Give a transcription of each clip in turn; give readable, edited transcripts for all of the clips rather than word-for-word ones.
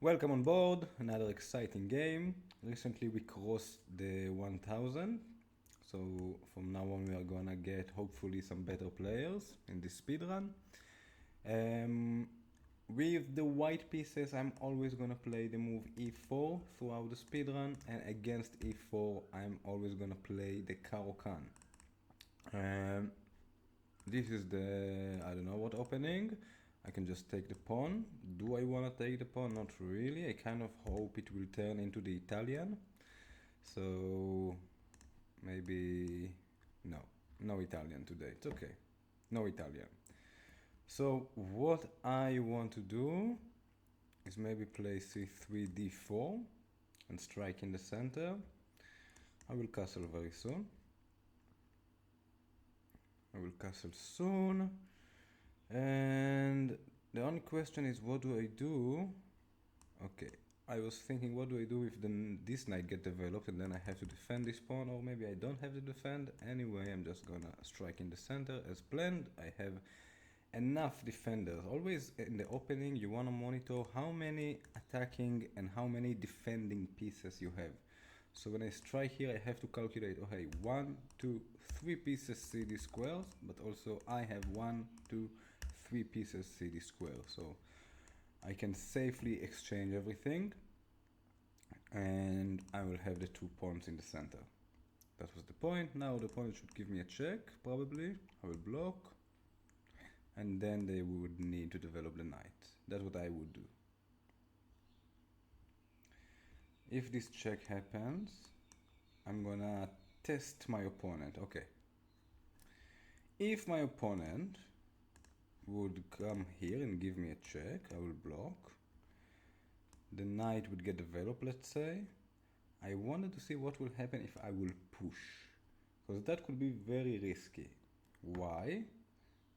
Welcome on board, another exciting game. Recently we crossed the 1000, so from now on we are gonna get hopefully some better players in this speedrun. With the white pieces I'm always gonna play the move e4 throughout the speedrun, and against e4 I'm always gonna play the Caro-Kann. This is the, I don't know what opening. I can just take the pawn. Do I want to take the pawn? Not really. I kind of hope it will turn into the Italian. So maybe no. No Italian today. It's okay. No Italian. So what I want to do is maybe play c3 d4 and strike in the center. I will castle very soon. And the only question is, what do I do? Okay, I was thinking, what do I do if this knight get developed and then I have to defend this pawn, or maybe I don't have to defend. Anyway, I'm just gonna strike in the center as planned. I have enough defenders. Always in the opening you wanna monitor how many attacking and how many defending pieces you have. So when I strike here, I have to calculate, okay, 1, 2, 3 pieces CD squares, but also I have 1, 2, 3 pieces CD squares. So I can safely exchange everything, and I will have the 2 pawns in the center. That was the point. Now the opponent should give me a check, probably. I will block, and then they would need to develop the knight. That's what I would do. If this check happens, I'm gonna test my opponent. Okay. If my opponent would come here and give me a check, I will block. The knight would get developed, let's say. I wanted to see what will happen if I will push, because that could be very risky. Why?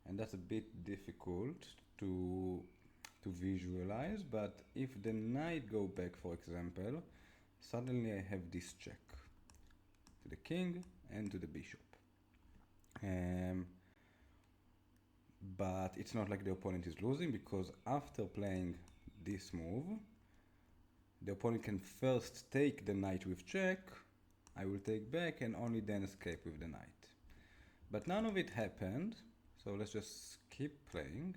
And that's a bit difficult to visualize, but if the knight go back, for example, suddenly I have this check to the king and to the bishop. But it's not like the opponent is losing, because after playing this move, the opponent can first take the knight with check, I will take back, and only then escape with the knight. But none of it happened, so let's just keep playing.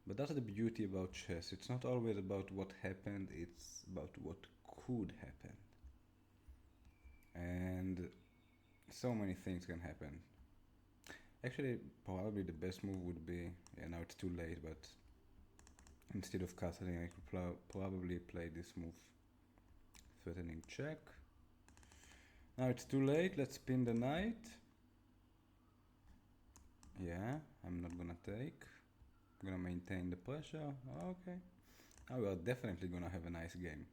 But that's the beauty about chess. It's not always about what happened, it's about what could happen. And so many things can happen. Actually, probably the best move would be, yeah, now it's too late, but instead of castling, I could probably play this move, threatening check. Now it's too late, let's pin the knight. Yeah, I'm not gonna take. I'm gonna maintain the pressure. Okay. Now we are definitely gonna have a nice game.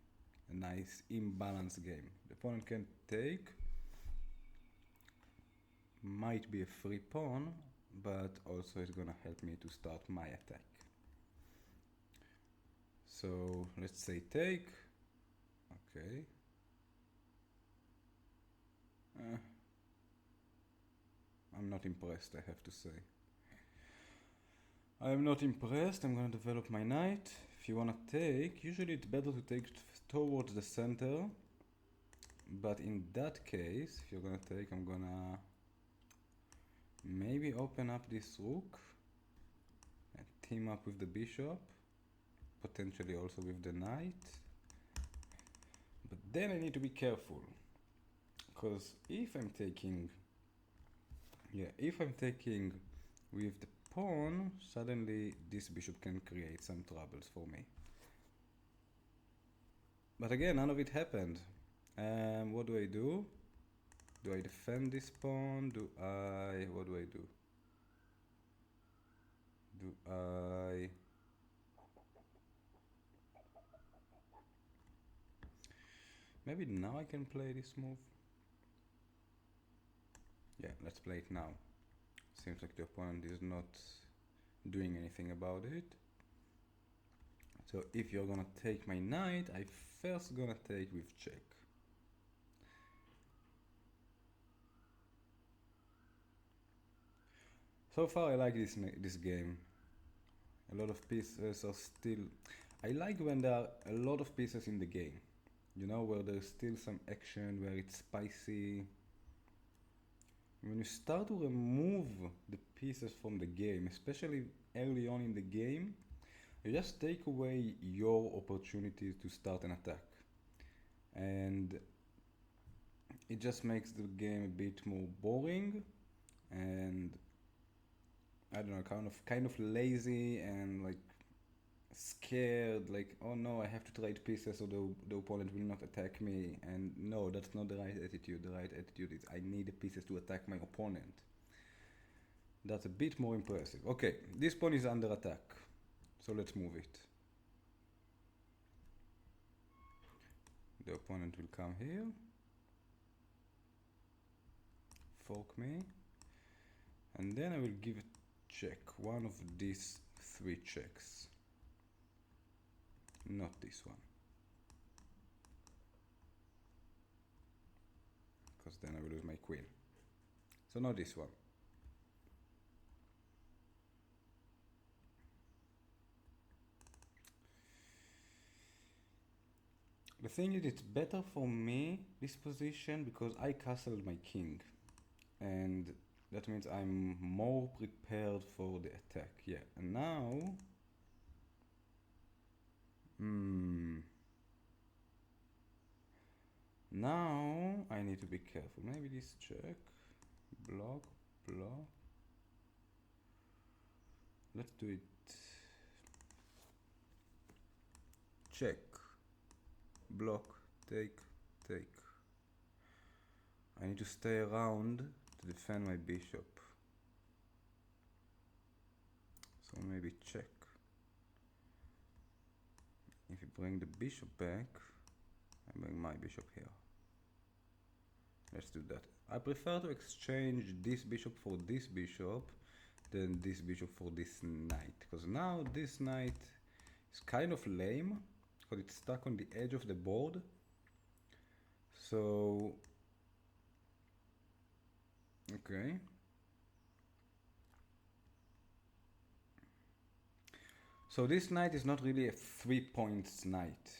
A nice imbalanced game. The opponent can take. Might be a free pawn, but also it's gonna help me to start my attack. So let's say take. Okay. I'm not impressed, I have to say. I'm not impressed. I'm gonna develop my knight. If you wanna take, usually it's better to take towards the center. But in that case, if you're gonna take, I'm gonna maybe open up this rook and team up with the bishop, potentially also with the knight. But then I need to be careful, because if I'm taking with the pawn, suddenly this bishop can create some troubles for me. But again, none of it happened. What do I do? Do I defend this pawn? What do I do? Maybe now I can play this move. Yeah, let's play it now. Seems like the opponent is not doing anything about it. So if you're gonna take my knight, I first gonna take with check. So far I like this game. A lot of pieces are still... I like when there are a lot of pieces in the game, you know, where there's still some action, where it's spicy. When you start to remove the pieces from the game, especially early on in the game, you just take away your opportunity to start an attack. And it just makes the game a bit more boring and I don't know, kind of lazy and like scared, like, oh no, I have to trade pieces so the opponent will not attack me. And no, that's not the right attitude. The right attitude is I need the pieces to attack my opponent. That's a bit more impressive. Okay, this pawn is under attack, so let's move it. The opponent will come here, fork me, and then I will give a check, one of these three checks. Not this one, because then I will lose my queen. So not this one. The thing is, it's better for me, this position, because I castled my king. And that means I'm more prepared for the attack. Yeah, and now... Now I need to be careful. Maybe this check. Block, block. Let's do it. Check. Block, take, take. I need to stay around to defend my bishop. So maybe check. If you bring the bishop back, I bring my bishop here. Let's do that. I prefer to exchange this bishop for this bishop than this bishop for this knight, because now this knight is kind of lame because it's stuck on the edge of the board. So okay, so this knight is not really a 3 points knight.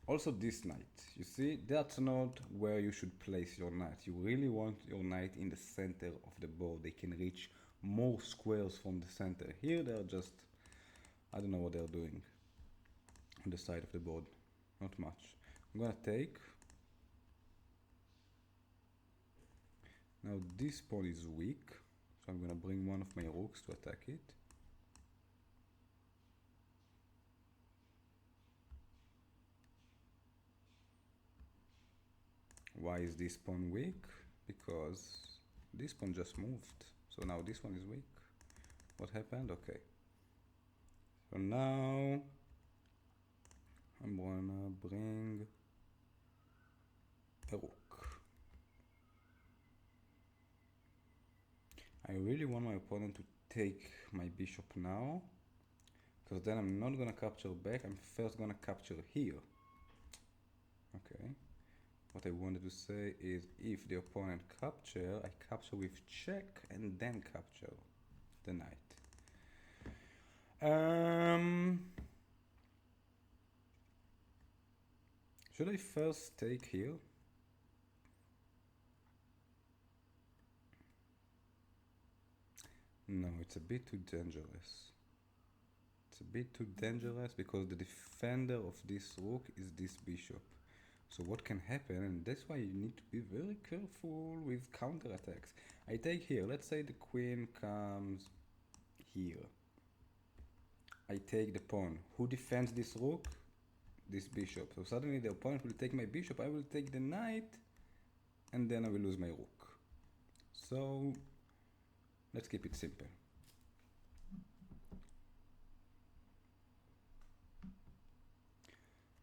Also this knight, you see, that's not where you should place your knight. You really want your knight in the center of the board. They can reach more squares from the center. Here they're just, I don't know what they're doing on the side of the board. Not much. I'm gonna take. Now this pawn is weak, so I'm gonna bring one of my rooks to attack it. Why is this pawn weak? Because this pawn just moved. So now this one is weak. What happened? Okay. So now I'm gonna bring a rook. I really want my opponent to take my bishop now, because then I'm not gonna capture back. I'm first gonna capture here. Okay. What I wanted to say is if the opponent capture, I capture with check and then capture the knight. Should I first take here? No, it's a bit too dangerous. It's a bit too dangerous because the defender of this rook is this bishop. So what can happen, and that's why you need to be very careful with counterattacks. I take here, let's say the queen comes here. I take the pawn. Who defends this rook? This bishop. So suddenly the opponent will take my bishop, I will take the knight, and then I will lose my rook. So let's keep it simple.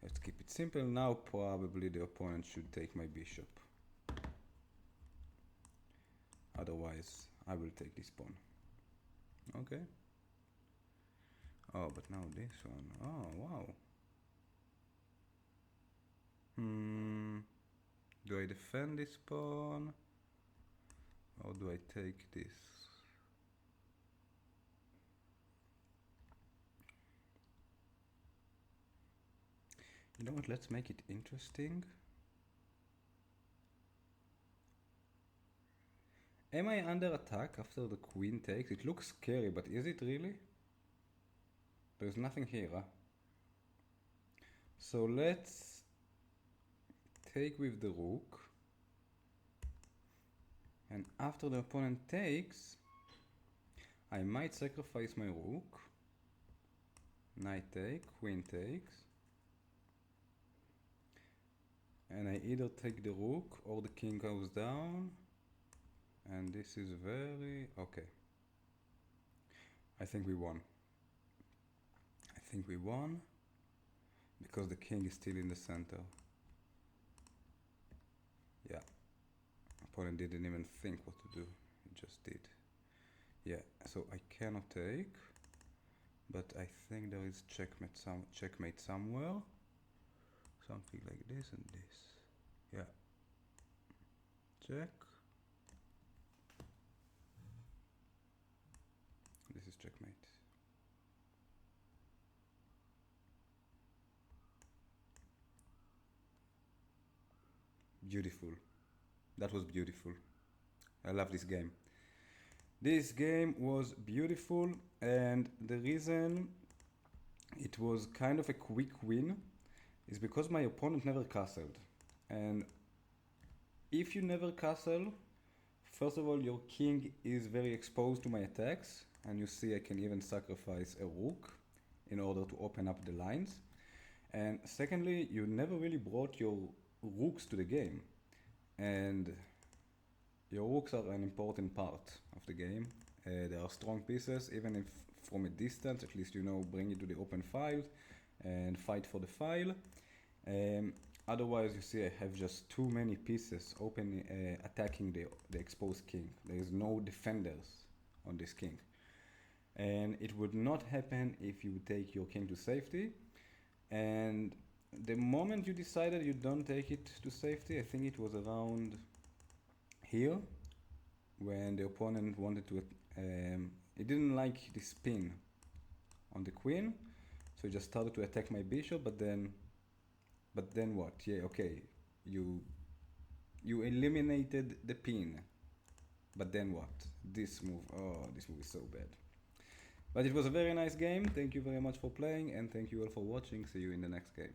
Let's keep it simple. Now probably the opponent should take my bishop. Otherwise, I will take this pawn. Okay. Oh, but now this one. Oh, wow. Do I defend this pawn? Or do I take this? You know what, let's make it interesting. Am I under attack after the queen takes? It looks scary, but is it really? There's nothing here, huh? So let's take with the rook. And after the opponent takes, I might sacrifice my rook. Knight take, queen takes. And I either take the rook or the king goes down. And this is very... okay. I think we won. I think we won. Because the king is still in the center. Yeah. Opponent didn't even think what to do. He just did. Yeah, so I cannot take. But I think there is checkmate somewhere. Something like this and this. Yeah. Check. This is checkmate. Beautiful. That was beautiful. I love this game. This game was beautiful, and the reason it was kind of a quick win is because my opponent never castled. And if you never castle, first of all, your king is very exposed to my attacks, and you see I can even sacrifice a rook in order to open up the lines. And secondly, you never really brought your rooks to the game, and your rooks are an important part of the game. They are strong pieces, even if from a distance, at least you know, bring it to the open file and fight for the file. Otherwise, you see I have just too many pieces attacking the exposed king. There is no defenders on this king. And it would not happen if you take your king to safety. And the moment you decided you don't take it to safety, I think it was around here, when the opponent wanted to, he didn't like the spin on the queen, so he just started to attack my bishop. But then what? Yeah, okay, you eliminated the pin, but then what? This move, oh, this move is so bad. But it was a very nice game. Thank you very much for playing, and thank you all for watching. See you in the next game.